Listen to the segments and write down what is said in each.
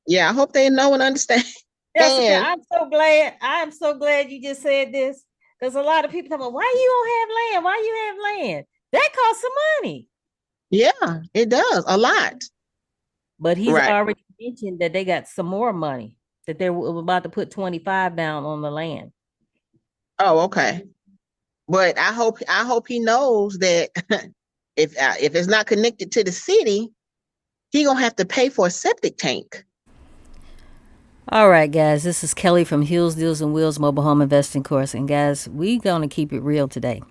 Yeah, I hope they know and understand. Jessica, I'm so glad. I'm so glad you just said this because a lot of people talk about why you don't have land? Why you have land? That costs some money. Yeah, it does a lot. But he's Right. already mentioned that they got some more money that they're about to put 25 down on the land. Oh, okay. But I hope he knows that if it's not connected to the city, he gonna have to pay for a septic tank. All right, guys, this is Kelly from Hills, Deals, and Wheels Mobile Home Investing Course. And guys, we're going to keep it real today.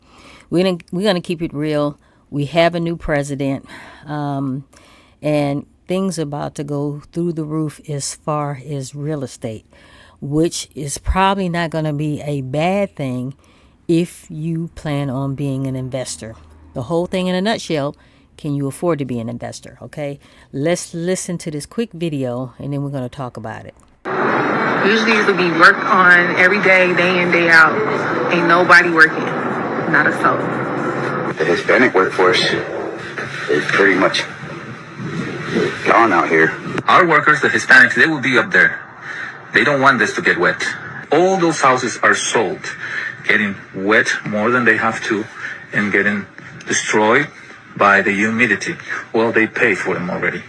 We're gonna keep it real. We have a new president, and things about to go through the roof as far as real estate, which is probably not going to be a bad thing if you plan on being an investor. The whole thing in a nutshell, can you afford to be an investor? Okay, let's listen to this quick video and then we're going to talk about it. Usually it'll be worked on every day in, day out. Ain't nobody working. Not a soul. The Hispanic workforce is pretty much gone out here. Our workers, the Hispanics, they will be up there. They don't want this to get wet. All those houses are sold, getting wet more than they have to and getting destroyed by the humidity. Well, they pay for them already.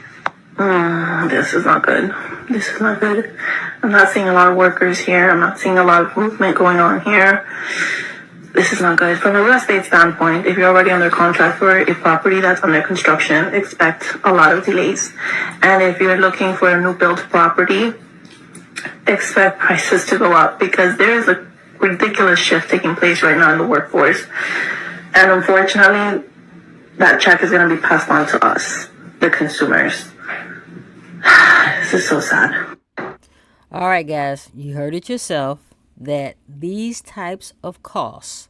This is not good. This is not good. I'm not seeing a lot of workers here. I'm not seeing a lot of movement going on here. This is not good. From a real estate standpoint, if you're already under contract for a property that's under construction, expect a lot of delays. And if you're looking for a new built property, expect prices to go up because there is a ridiculous shift taking place right now in the workforce. And unfortunately, that check is going to be passed on to us, the consumers. This is so sad. All right, guys, you heard it yourself that these types of costs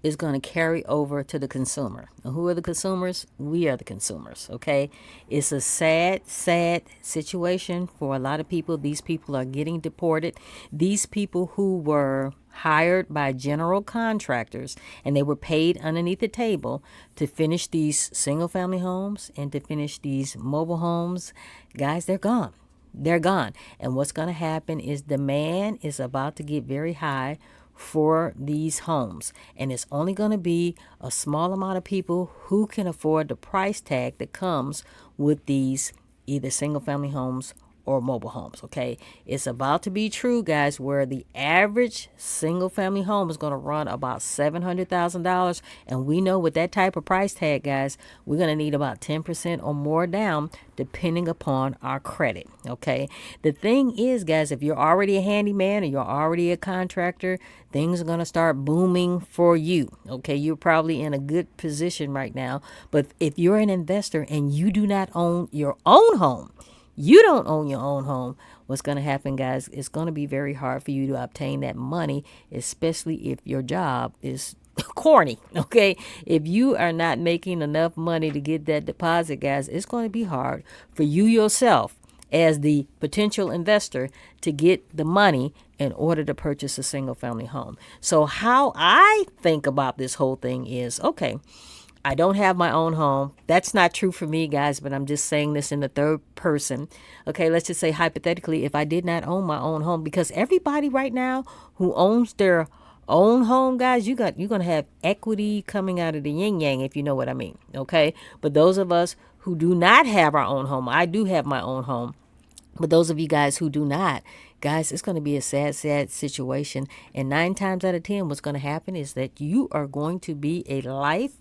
is going to carry over to the consumer. And who are the consumers? We are the consumers, okay? It's a sad, sad situation for a lot of people. These people are getting deported. These people who were hired by general contractors and they were paid underneath the table to finish these single family homes and to finish these mobile homes, guys, they're gone. They're gone. And what's going to happen is demand is about to get very high for these homes. And it's only going to be a small amount of people who can afford the price tag that comes with these either single family homes or mobile homes. Okay, it's about to be true, guys, where the average single family home is going to run about $700,000, and we know with that type of price tag, guys, we're going to need about 10% or more down depending upon our credit. Okay, the thing is, guys, if you're already a handyman or you're already a contractor, things are going to start booming for you. Okay, you're probably in a good position right now, but if you're an investor and you do not own your own home, you don't own your own home, what's going to happen, guys, it's going to be very hard for you to obtain that money, especially if your job is corny. Okay, if you are not making enough money to get that deposit, guys, it's going to be hard for you yourself as the potential investor to get the money in order to purchase a single family home. So how I think about this whole thing is, okay, I don't have my own home. That's not true for me, guys, but I'm just saying this in the third person. Okay, let's just say hypothetically, if I did not own my own home, because everybody right now who owns their own home, guys, you're gonna have equity coming out of the yin yang, if you know what I mean. Okay, but those of us who do not have our own home, I do have my own home. But those of you guys who do not, guys, it's going to be a sad, sad situation. And 9 times out of 10, what's going to happen is that you are going to be a life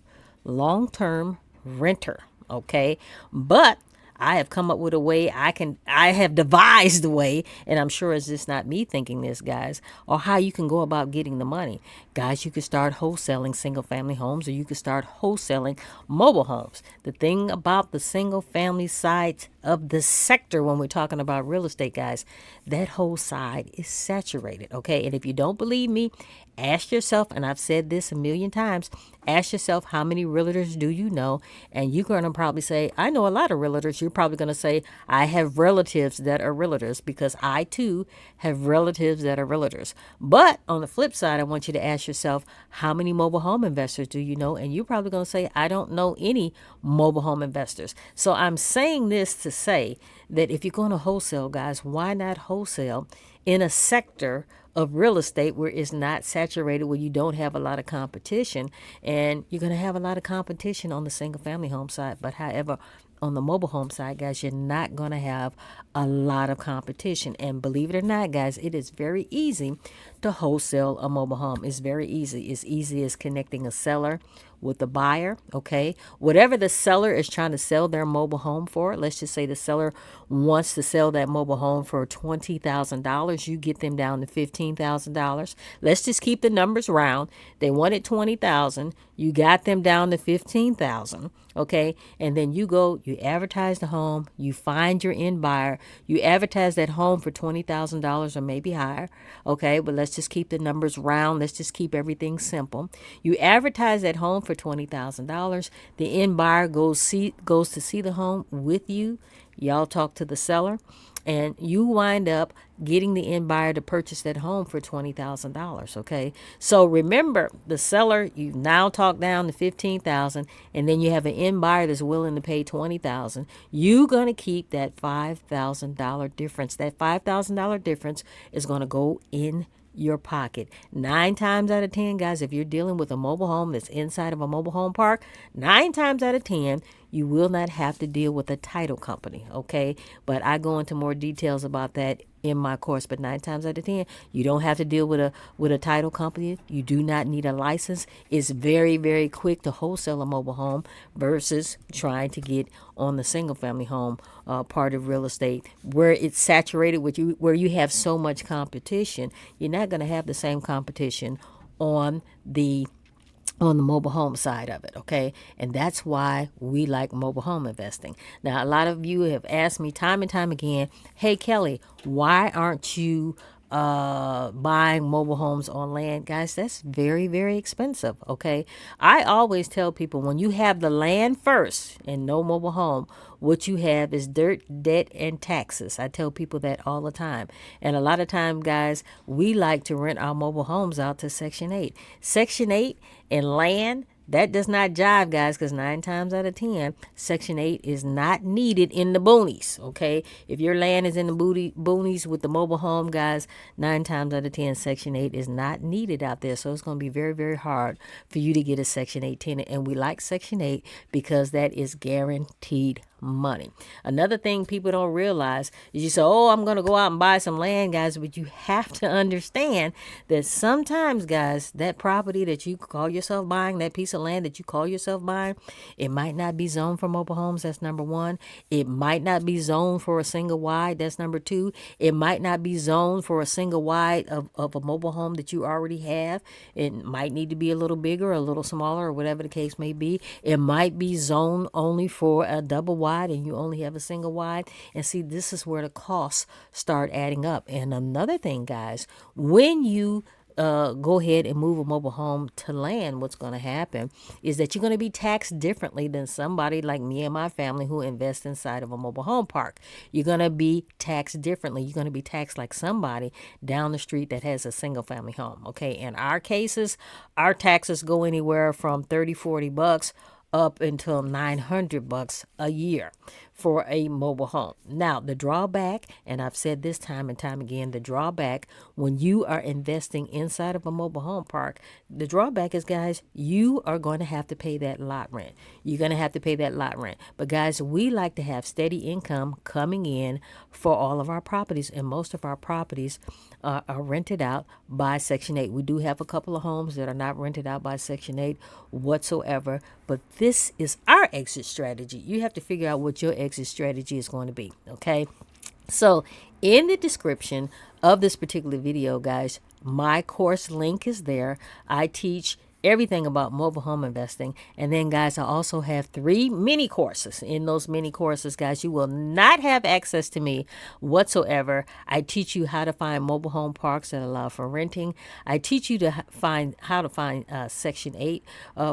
long-term renter. Okay, but I have come up with a way I have devised a way, and I'm sure it's just not me thinking this, guys, or how you can go about getting the money. Guys, you could start wholesaling single family homes, or you could start wholesaling mobile homes. The thing about the single family side of the sector when we're talking about real estate, guys, that whole side is saturated. Okay, and if you don't believe me, ask yourself, and I've said this a million times, ask yourself how many realtors do you know, and you're going to probably say, I know a lot of realtors. You're probably going to say, I have relatives that are realtors, because I too have relatives that are realtors. But on the flip side, I want you to ask yourself, how many mobile home investors do you know? And you're probably going to say, I don't know any mobile home investors. So I'm saying this to to say that if you're going to wholesale, guys, why not wholesale in a sector of real estate where it's not saturated, where you don't have a lot of competition? And you're going to have a lot of competition on the single family home side. But however, on the mobile home side, guys, you're not going to have a lot of competition. And believe it or not, guys, it is very easy to wholesale a mobile home. It's very easy. It's easy as connecting a seller with the buyer. Okay, whatever the seller is trying to sell their mobile home for, let's just say the seller wants to sell that mobile home for $20,000, you get them down to $15,000. Let's just keep the numbers round. They wanted $20,000, you got them down to $15,000. Okay, and then you go, you advertise the home, you find your end buyer, you advertise that home for $20,000 or maybe higher. Okay, but let's just keep the numbers round. Let's just keep everything simple. You advertise that home for $20,000. The end buyer goes to see the home with you. Y'all talk to the seller, and you wind up getting the end buyer to purchase that home for $20,000. Okay, so remember, the seller, you now talk down to $15,000, and then you have an end buyer that's willing to pay $20,000. You gonna keep that $5,000 difference. That $5,000 difference is gonna go in your pocket. 9 times out of 10, guys, if you're dealing with a mobile home that's inside of a mobile home park, 9 times out of 10, you will not have to deal with a title company. Okay, but I go into more details about that in my course. But 9 times out of 10, you don't have to deal with a title company. You do not need a license. It's very, very quick to wholesale a mobile home versus trying to get on the single family home part of real estate where it's saturated with you, where you have so much competition. You're not going to have the same competition on the mobile home side of it. Okay, and that's why we like mobile home investing. Now, a lot of you have asked me time and time again, hey Kelly, why aren't you buying mobile homes on land? Guys, that's very, very expensive. Okay, I always tell people, when you have the land first and no mobile home, what you have is dirt, debt, and taxes. I tell people that all the time. And a lot of time, guys, we like to rent our mobile homes out to Section 8. Section 8 and land, that does not jive, guys, because 9 times out of 10, Section 8 is not needed in the boonies. Okay, if your land is in the boonies with the mobile home, guys, 9 times out of 10, Section 8 is not needed out there. So it's going to be very, very hard for you to get a Section 8 tenant. And we like Section 8 because that is guaranteed money. Another thing people don't realize is, you say, oh, I'm going to go out and buy some land, guys, but you have to understand that sometimes, guys, that property that you call yourself buying, that piece of land that you call yourself buying, it might not be zoned for mobile homes. That's number one. It might not be zoned for a single wide. That's number two. It might not be zoned for a single wide of a mobile home that you already have. It might need to be a little bigger, a little smaller, or whatever the case may be. It might be zoned only for a double wide and you only have a single wide. And see, this is where the costs start adding up. And another thing, guys, when you go ahead and move a mobile home to land, what's going to happen is that you're going to be taxed differently than somebody like me and my family who invest inside of a mobile home park. You're going to be taxed differently. You're going to be taxed like somebody down the street that has a single family home. Okay, in our cases, our taxes go anywhere from $30-$40 up until $900 a year for a mobile home. Now, the drawback, and I've said this time and time again, the drawback when you are investing inside of a mobile home park, the drawback is, guys, you are going to have to pay that lot rent. You're going to have to pay that lot rent. But guys, we like to have steady income coming in for all of our properties, and most of our properties are rented out by Section 8. We do have a couple of homes that are not rented out by Section 8 whatsoever, but this is our exit strategy. You have to figure out what your exit strategy is going to be. Okay, so in the description of this particular video, guys, my course link is there. I teach everything about mobile home investing. And then, guys, I also have 3 mini courses. In those mini courses, guys, you will not have access to me whatsoever. I teach you how to find mobile home parks that allow for renting. I teach you to find how to find Section 8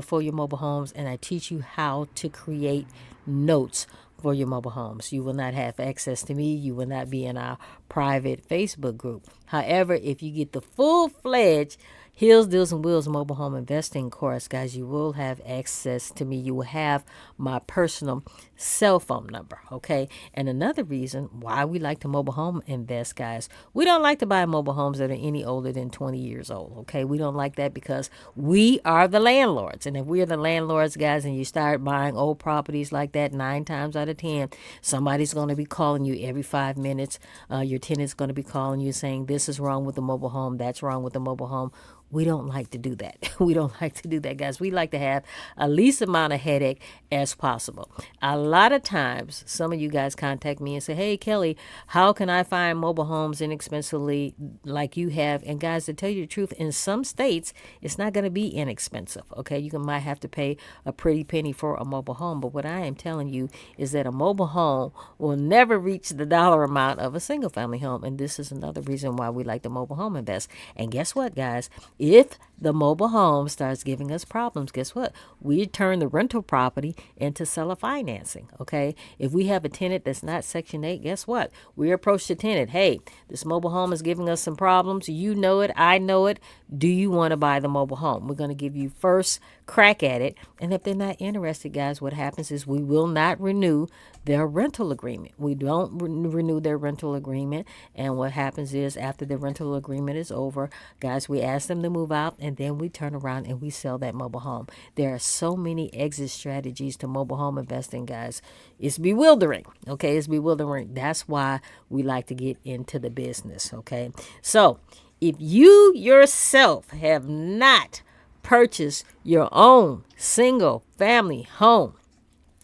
for your mobile homes. And I teach you how to create notes for your mobile homes. You will not have access to me. You will not be in our private Facebook group. However, if you get the full-fledged Hills, Deals, and Wheels mobile home investing course, guys, you will have access to me. You will have my personal cell phone number, okay? And another reason why we like to mobile home invest, guys, we don't like to buy mobile homes that are any older than 20 years old, okay? We don't like that because we are the landlords. And if we're the landlords, guys, and you start buying old properties like that, 9 times out of 10, somebody's going to be calling you every 5 minutes. Your tenant's going to be calling you saying, this is wrong with the mobile home, that's wrong with the mobile home. We don't like to do that. We don't like to do that, guys. We like to have a least amount of headache as possible. A lot of times, some of you guys contact me and say, hey, Kelly, how can I find mobile homes inexpensively like you have? And guys, to tell you the truth, in some states, it's not going to be inexpensive, okay? You might have to pay a pretty penny for a mobile home. But what I am telling you is that a mobile home will never reach the dollar amount of a single family home. And this is another reason why we like the mobile home invest. And guess what, guys? If the mobile home starts giving us problems, guess what? We turn the rental property into seller financing, okay? If we have a tenant that's not Section 8, guess what? We approach the tenant, hey, this mobile home is giving us some problems. You know it, I know it. Do you want to buy the mobile home? We're going to give you first crack at it. And if they're not interested, guys, what happens is we will not renew their rental agreement. We don't renew their rental agreement. And what happens is after the rental agreement is over, guys, we ask them to move out and then we turn around and we sell that mobile home. There are so many exit strategies to mobile home investing, guys. It's bewildering. Okay, it's bewildering. That's why we like to get into the business. Okay, so if you yourself have not purchased your own single family home,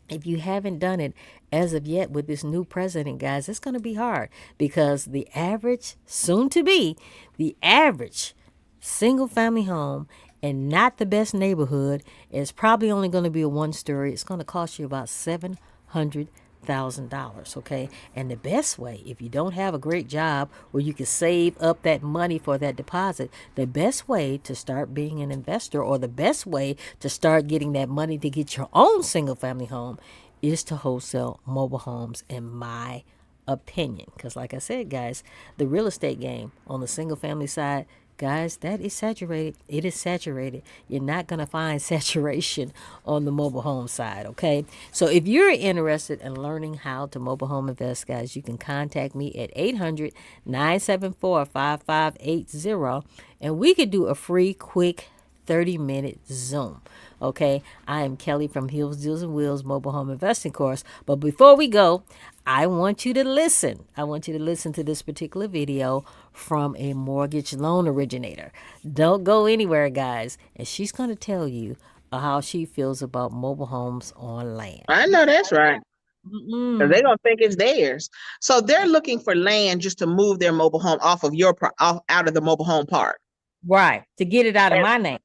if you haven't done it as of yet with this new president, guys, it's going to be hard because the average, soon to be, the average single family home and not the best neighborhood is probably only going to be a 1-story. It's going to cost you about $700,000, okay? And the best way, if you don't have a great job where you can save up that money for that deposit, the best way to start being an investor or the best way to start getting that money to get your own single family home is to wholesale mobile homes, in my opinion. Because like I said, guys, the real estate game on the single family side, guys, that is saturated. It is saturated. You're not going to find saturation on the mobile home side, okay? So if you're interested in learning how to mobile home invest, guys, you can contact me at 800-974-5580, and we could do a free, quick 30-minute Zoom. Okay, I am Kelly from Hills, Deals, and Wheels Mobile Home Investing Course. But before we go, I want you to listen. I want you to listen to this particular video from a mortgage loan originator. Don't go anywhere, guys. And she's going to tell you how she feels about mobile homes on land. I know that's right. They're going to think it's theirs. So they're looking for land just to move their mobile home off of out of the mobile home park. Right, to get it out of my name.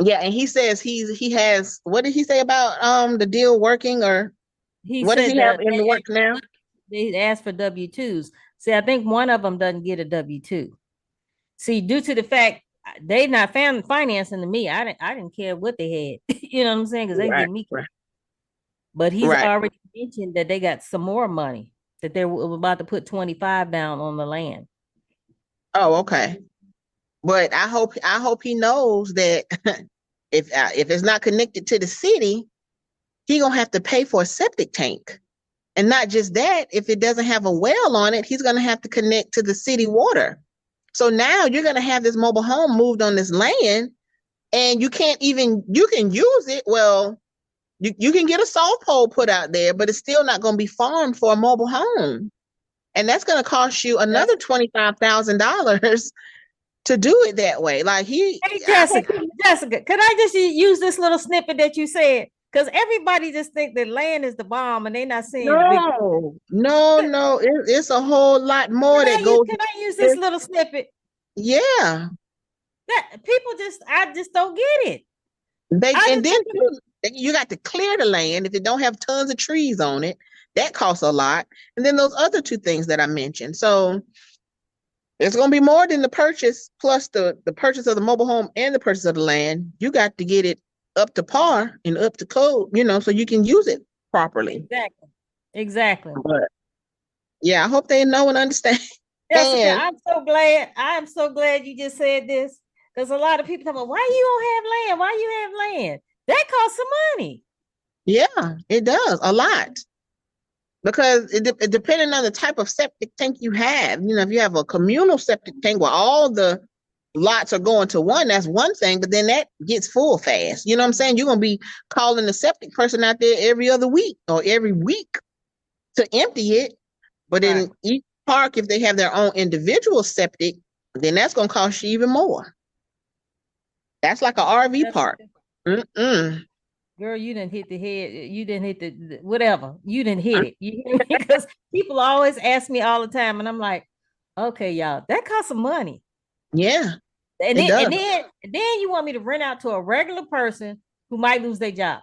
Yeah, and he says he has, what did he say about the deal working, or what does he have in the works now? They asked for W-2s. See, I think one of them doesn't get a W-2. See, due to the fact they not financing to me, I didn't care what they had. You know what I'm saying? Because they give me. Right. But he's already mentioned that they got some more money, that they were about to put 25 down on the land. Oh, okay. But I hope he knows that if it's not connected to the city, he gonna have to pay for a septic tank. And not just that, if it doesn't have a well on it, he's gonna have to connect to the city water. So now you're gonna have this mobile home moved on this land, and you can use it. Well, you can get a salt pole put out there, but it's still not gonna be farmed for a mobile home. And that's gonna cost you another $25,000 to do it that way. Like hey, Jessica, could I just use this little snippet that you said? Because everybody just think that land is the bomb and they're not seeing no, it's a whole lot more that goes. Can I use this little snippet? Yeah. That people I just don't get it. And then you got to clear the land if it don't have tons of trees on it. That costs a lot. And then those other two things that I mentioned. So it's going to be more than the purchase plus the purchase of the mobile home and the purchase of the land. You got to get it up to par and up to code, so you can use it properly. Exactly. But yeah, I hope they know and understand. Jessica, I'm so glad you just said this, Because a lot of people talk about, why you don't have land? Why you have land? That costs some money. Yeah, it does a lot. Because it depending on the type of septic tank you have. If you have a communal septic tank where all the lots are going to one, that's one thing, but then that gets full fast. You know what I'm saying? You're going to be calling the septic person out there every other week or every week to empty it. But in each park, if they have their own individual septic, then that's going to cost you even more. That's like an RV park. Girl, you didn't hit the head. You didn't hit the whatever. You didn't hit it. You hear me? Because people always ask me all the time, and I'm like, okay, y'all, that costs some money. Yeah. And then you want me to rent out to a regular person who might lose their job.